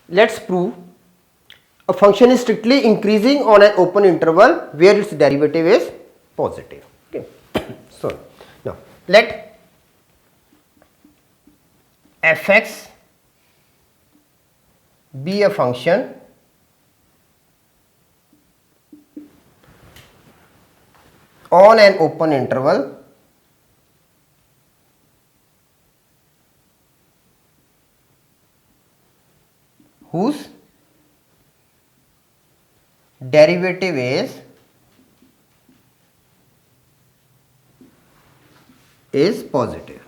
let's prove a function is strictly increasing on an open interval where its derivative is positive. Okay. So now let fx be a function on an open interval whose derivative is positive.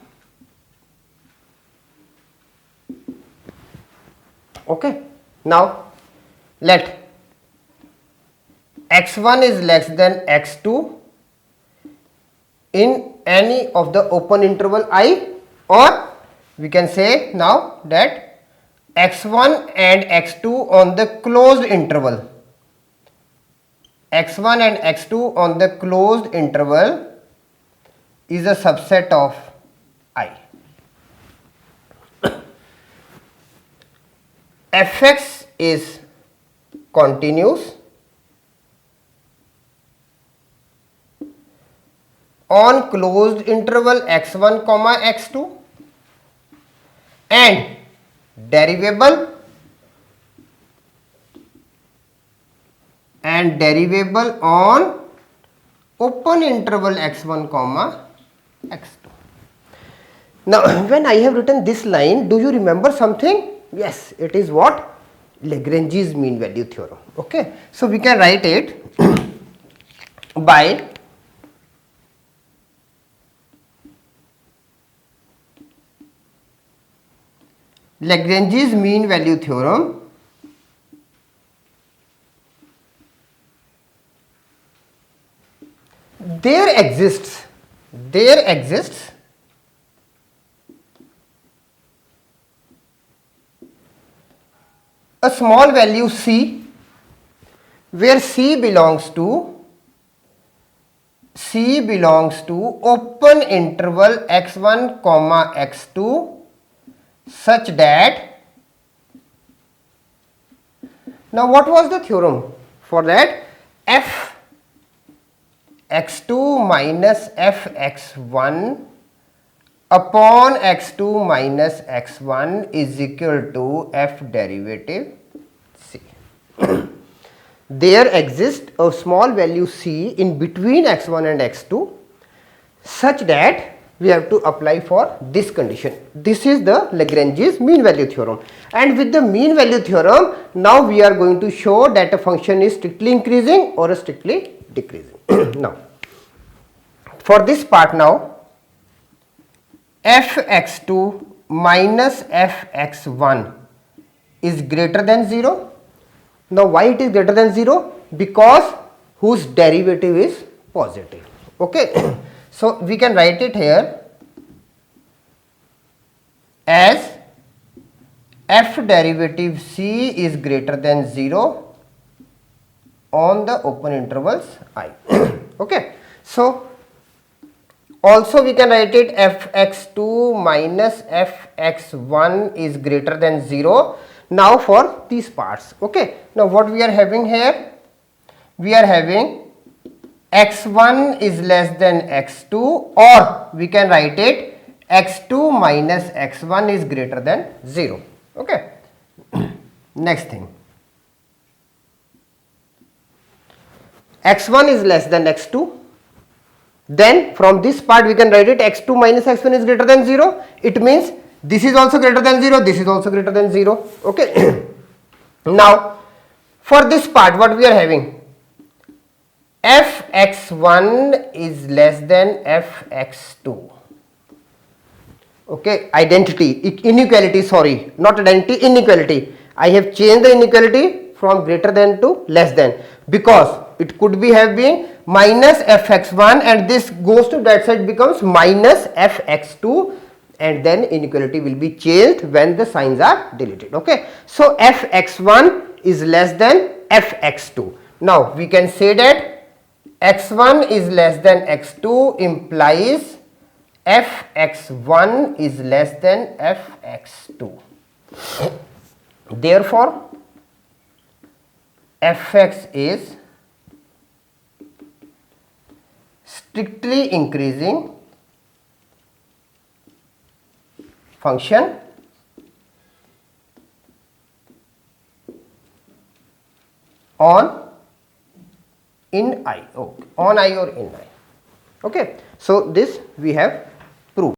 Okay. Now let x1 is less than x2 in any of the open interval I, or we can say now that x1 and x2 on the closed interval, x1 and x2 on the closed interval is a subset of I. fx is continuous on closed interval x1 comma x2 and derivable on open interval x1 comma x2. Now when I have written this line, do you remember something? Yes, it is what? Lagrange's mean value theorem. Okay, so we can write it by Lagrange's mean value theorem there exists a small value c where c belongs to open interval x1 comma x2 such that, now what was the theorem for that? F x2 minus f x1 upon x2 minus x1 is equal to f derivative c. There exists a small value c in between x1 and x2 such that we have to apply for this condition. This is the Lagrange's mean value theorem, and with the mean value theorem now we are going to show that a function is strictly increasing or strictly decreasing. Now for this part, now fx2 minus fx1 is greater than 0. Now why it is greater than 0? Because whose derivative is positive. Okay. So we can write it here as f derivative c is greater than 0 on the open intervals I. Okay. So also we can write it fx2 minus fx1 is greater than 0. Now for these parts. Okay. Now what we are having here? We are having x1 is less than x2, or we can write it x2 minus x1 is greater than 0. Okay. Next thing, x1 is less than x2, then from this part we can write it x2 minus x1 is greater than 0. It means this is also greater than 0, this is also greater than 0. Okay. Now for this part what we are having? fx1 is less than fx2. Okay, inequality, sorry, not identity, inequality. I have changed the inequality from greater than to less than, because it could be have been minus fx1 and this goes to that side becomes minus fx2, and then inequality will be changed when the signs are deleted. Okay, so fx1 is less than fx2. Now we can say that x1 is less than x2 implies fx1 is less than fx2. Therefore, fx is strictly increasing function on in I, okay, on I or in I. Okay, so this we have